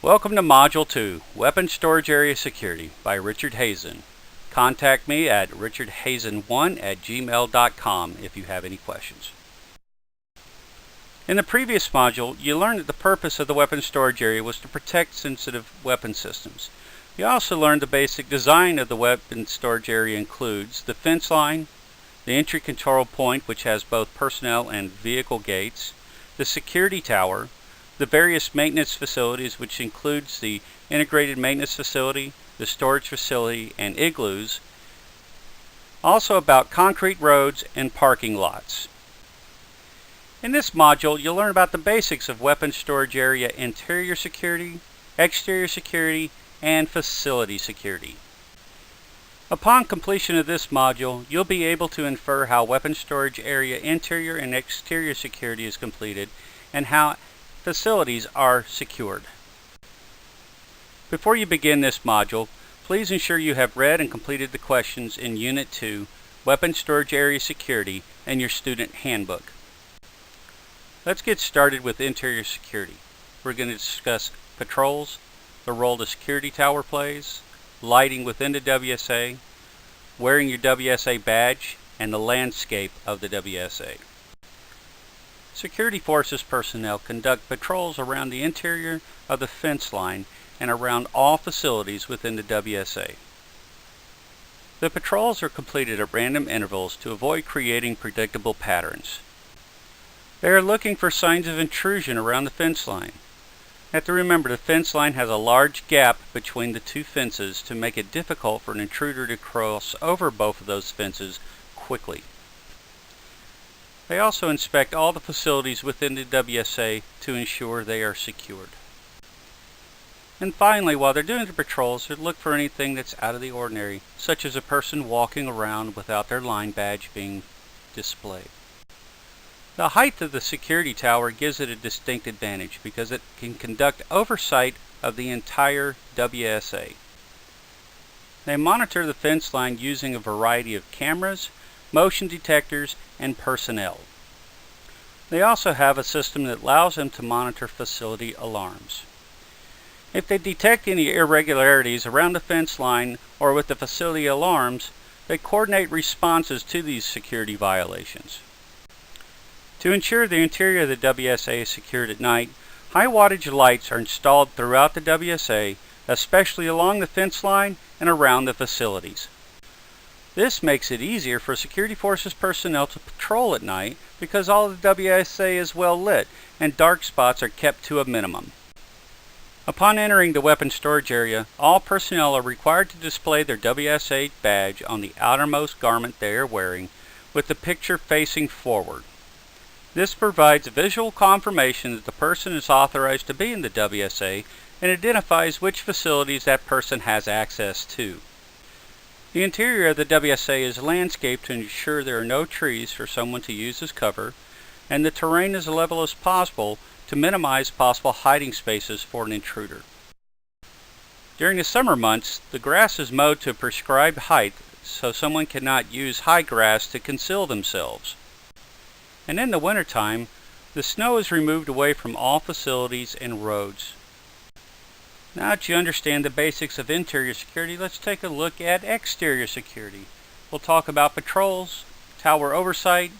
Welcome to Module 2, Weapon Storage Area Security by Richard Hazen. Contact me at richardhazen1@gmail.com if you have any questions. In the previous module, you learned that the purpose of the weapon storage area was to protect sensitive weapon systems. You also learned the basic design of the weapon storage area includes the fence line, the entry control point which has both personnel and vehicle gates, the security tower, the various maintenance facilities which includes the integrated maintenance facility, the storage facility, and igloos, also about concrete roads and parking lots. In this module, you'll learn about the basics of weapon storage area interior security, exterior security, and facility security. Upon completion of this module, you'll be able to infer how weapon storage area interior and exterior security is completed and how facilities are secured. Before you begin this module, please ensure you have read and completed the questions in Unit 2, Weapon Storage Area Security, and your student handbook. Let's get started with interior security. We're going to discuss patrols, the role the security tower plays, lighting within the WSA, wearing your WSA badge, and the landscape of the WSA. Security Forces personnel conduct patrols around the interior of the fence line and around all facilities within the WSA. The patrols are completed at random intervals to avoid creating predictable patterns. They are looking for signs of intrusion around the fence line. You have to remember the fence line has a large gap between the two fences to make it difficult for an intruder to cross over both of those fences quickly. They also inspect all the facilities within the WSA to ensure they are secured. And finally, while they're doing the patrols, they look for anything that's out of the ordinary, such as a person walking around without their line badge being displayed. The height of the security tower gives it a distinct advantage because it can conduct oversight of the entire WSA. They monitor the fence line using a variety of cameras, motion detectors, and personnel. They also have a system that allows them to monitor facility alarms. If they detect any irregularities around the fence line or with the facility alarms, they coordinate responses to these security violations. To ensure the interior of the WSA is secured at night, high wattage lights are installed throughout the WSA, especially along the fence line and around the facilities. This makes it easier for Security Forces personnel to patrol at night because all of the WSA is well lit and dark spots are kept to a minimum. Upon entering the weapon storage area, all personnel are required to display their WSA badge on the outermost garment they are wearing with the picture facing forward. This provides visual confirmation that the person is authorized to be in the WSA and identifies which facilities that person has access to. The interior of the WSA is landscaped to ensure there are no trees for someone to use as cover, and the terrain is as level as possible to minimize possible hiding spaces for an intruder. During the summer months, the grass is mowed to a prescribed height so someone cannot use high grass to conceal themselves. And in the wintertime, the snow is removed away from all facilities and roads. Now that you understand the basics of interior security, let's take a look at exterior security. We'll talk about patrols, tower oversight,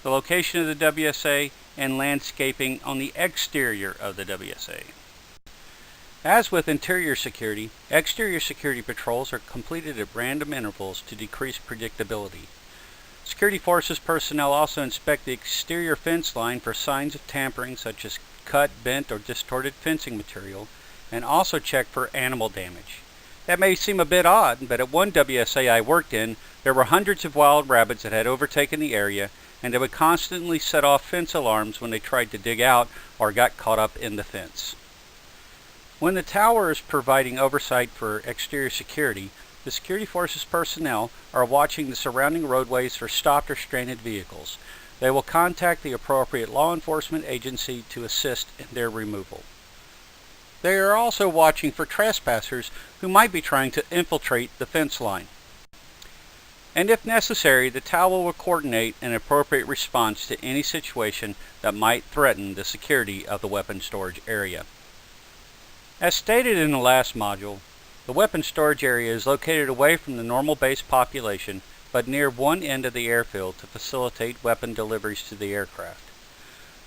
the location of the WSA, and landscaping on the exterior of the WSA. As with interior security, exterior security patrols are completed at random intervals to decrease predictability. Security Forces personnel also inspect the exterior fence line for signs of tampering such as cut, bent, or distorted fencing material, and also check for animal damage. That may seem a bit odd, but at one WSA I worked in, there were hundreds of wild rabbits that had overtaken the area, and they would constantly set off fence alarms when they tried to dig out or got caught up in the fence. When the tower is providing oversight for exterior security, the Security Forces personnel are watching the surrounding roadways for stopped or stranded vehicles. They will contact the appropriate law enforcement agency to assist in their removal. They are also watching for trespassers who might be trying to infiltrate the fence line. And if necessary, the tower will coordinate an appropriate response to any situation that might threaten the security of the weapon storage area. As stated in the last module, the weapons storage area is located away from the normal base population, but near one end of the airfield to facilitate weapon deliveries to the aircraft.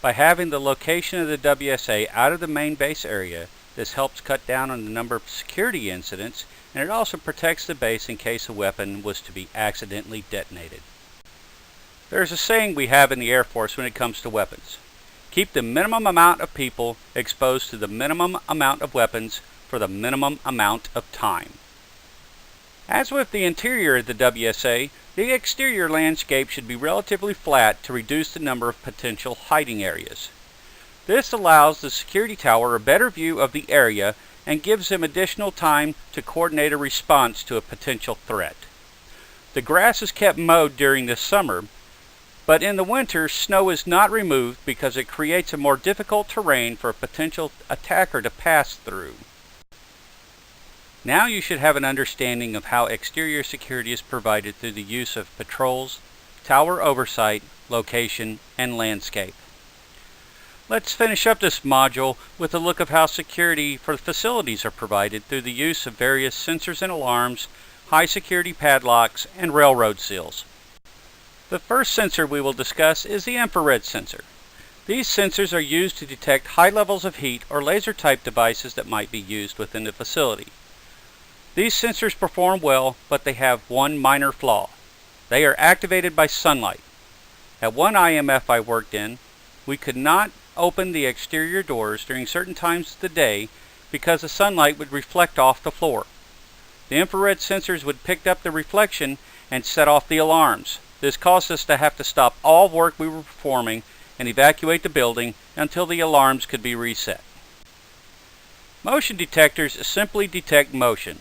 By having the location of the WSA out of the main base area, this helps cut down on the number of security incidents, and it also protects the base in case a weapon was to be accidentally detonated. There's a saying we have in the Air Force when it comes to weapons. Keep the minimum amount of people exposed to the minimum amount of weapons for the minimum amount of time. As with the interior of the WSA, the exterior landscape should be relatively flat to reduce the number of potential hiding areas. This allows the security tower a better view of the area and gives them additional time to coordinate a response to a potential threat. The grass is kept mowed during the summer, but in the winter, snow is not removed because it creates a more difficult terrain for a potential attacker to pass through. Now you should have an understanding of how exterior security is provided through the use of patrols, tower oversight, location, and landscape. Let's finish up this module with a look of how security for facilities are provided through the use of various sensors and alarms, high security padlocks, and railroad seals. The first sensor we will discuss is the infrared sensor. These sensors are used to detect high levels of heat or laser type devices that might be used within the facility. These sensors perform well, but they have one minor flaw. They are activated by sunlight. At one IMF I worked in, we could not open the exterior doors during certain times of the day because the sunlight would reflect off the floor. The infrared sensors would pick up the reflection and set off the alarms. This caused us to have to stop all work we were performing and evacuate the building until the alarms could be reset. Motion detectors simply detect motion.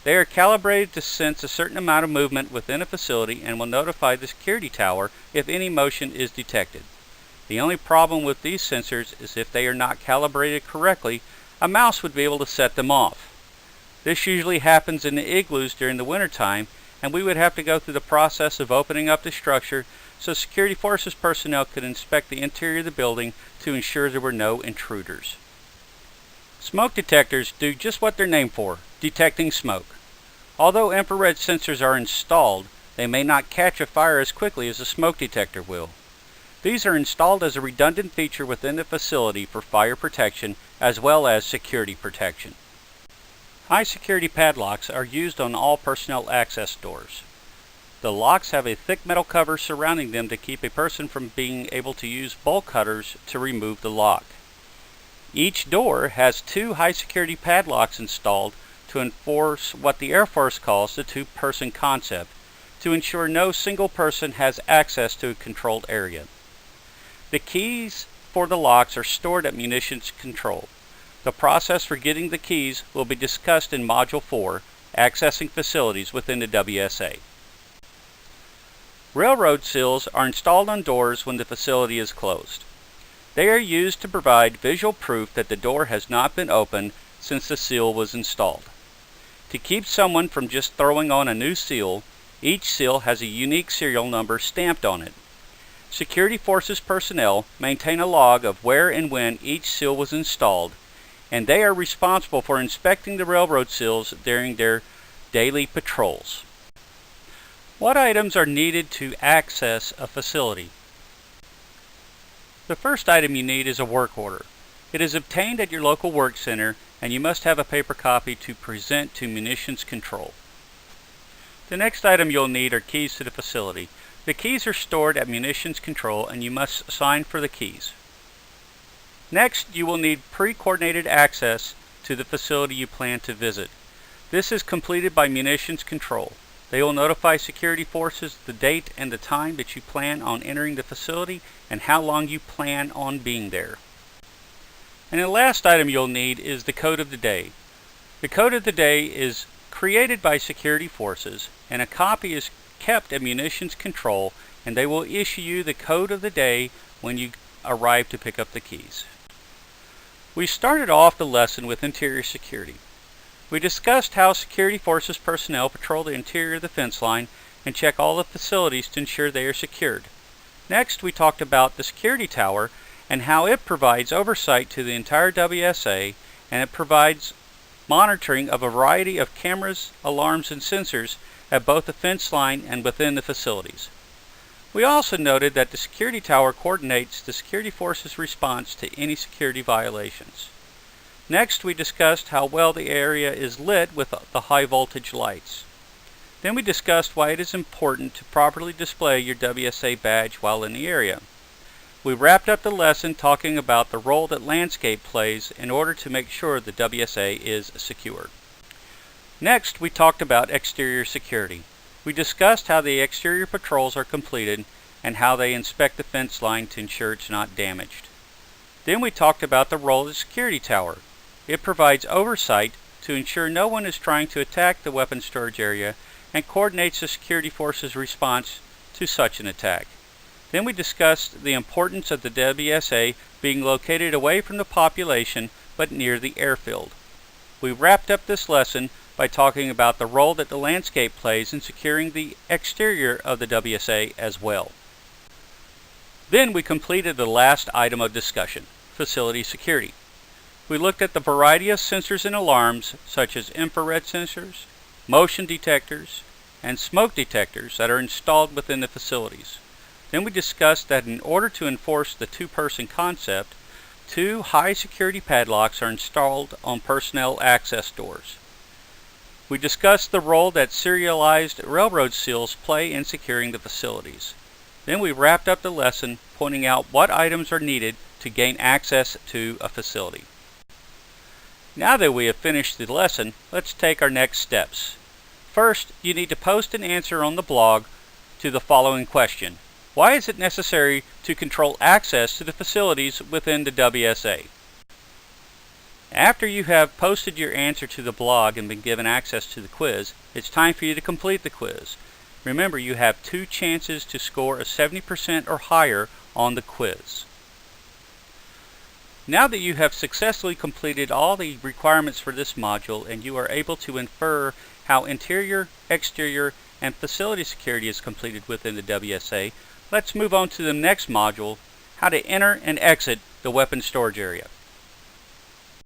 They are calibrated to sense a certain amount of movement within a facility and will notify the security tower if any motion is detected. The only problem with these sensors is if they are not calibrated correctly, a mouse would be able to set them off. This usually happens in the igloos during the wintertime, and we would have to go through the process of opening up the structure so security forces personnel could inspect the interior of the building to ensure there were no intruders. Smoke detectors do just what they're named for, detecting smoke. Although infrared sensors are installed, they may not catch a fire as quickly as a smoke detector will. These are installed as a redundant feature within the facility for fire protection as well as security protection. High security padlocks are used on all personnel access doors. The locks have a thick metal cover surrounding them to keep a person from being able to use bolt cutters to remove the lock. Each door has two high security padlocks installed to enforce what the Air Force calls the two-person concept, to ensure no single person has access to a controlled area. The keys for the locks are stored at munitions control. The process for getting the keys will be discussed in Module 4, Accessing Facilities within the WSA. Railroad seals are installed on doors when the facility is closed. They are used to provide visual proof that the door has not been opened since the seal was installed. To keep someone from just throwing on a new seal, each seal has a unique serial number stamped on it. Security Forces personnel maintain a log of where and when each seal was installed, and they are responsible for inspecting the railroad seals during their daily patrols. What items are needed to access a facility? The first item you need is a work order. It is obtained at your local work center, and you must have a paper copy to present to munitions control. The next item you'll need are keys to the facility. The keys are stored at munitions control, and you must sign for the keys. Next, you will need pre-coordinated access to the facility you plan to visit. This is completed by munitions control. They will notify security forces the date and the time that you plan on entering the facility and how long you plan on being there. And the last item you'll need is the code of the day. The code of the day is created by security forces, and a copy is kept at munitions control, and they will issue you the code of the day when you arrive to pick up the keys. We started off the lesson with interior security. We discussed how security forces personnel patrol the interior of the fence line and check all the facilities to ensure they are secured. Next, we talked about the security tower and how it provides oversight to the entire WSA and it provides monitoring of a variety of cameras, alarms, and sensors at both the fence line and within the facilities. We also noted that the security tower coordinates the security force's response to any security violations. Next, we discussed how well the area is lit with the high voltage lights. Then we discussed why it is important to properly display your WSA badge while in the area. We wrapped up the lesson talking about the role that landscape plays in order to make sure the WSA is secure. Next, we talked about exterior security. We discussed how the exterior patrols are completed and how they inspect the fence line to ensure it's not damaged. Then we talked about the role of the security tower. It provides oversight to ensure no one is trying to attack the weapons storage area and coordinates the security force's response to such an attack. Then we discussed the importance of the WSA being located away from the population but near the airfield. We wrapped up this lesson by talking about the role that the landscape plays in securing the exterior of the WSA as well. Then we completed the last item of discussion, facility security. We looked at the variety of sensors and alarms such as infrared sensors, motion detectors, and smoke detectors that are installed within the facilities. Then we discussed that in order to enforce the two-person concept, 2 high security padlocks are installed on personnel access doors. We discussed the role that serialized railroad seals play in securing the facilities. Then we wrapped up the lesson pointing out what items are needed to gain access to a facility. Now that we have finished the lesson, let's take our next steps. First, you need to post an answer on the blog to the following question. Why is it necessary to control access to the facilities within the WSA? After you have posted your answer to the blog and been given access to the quiz, it's time for you to complete the quiz. Remember, you have 2 chances to score a 70% or higher on the quiz. Now that you have successfully completed all the requirements for this module and you are able to infer how interior, exterior, and facility security is completed within the WSA, let's move on to the next module, how to enter and exit the weapons storage area.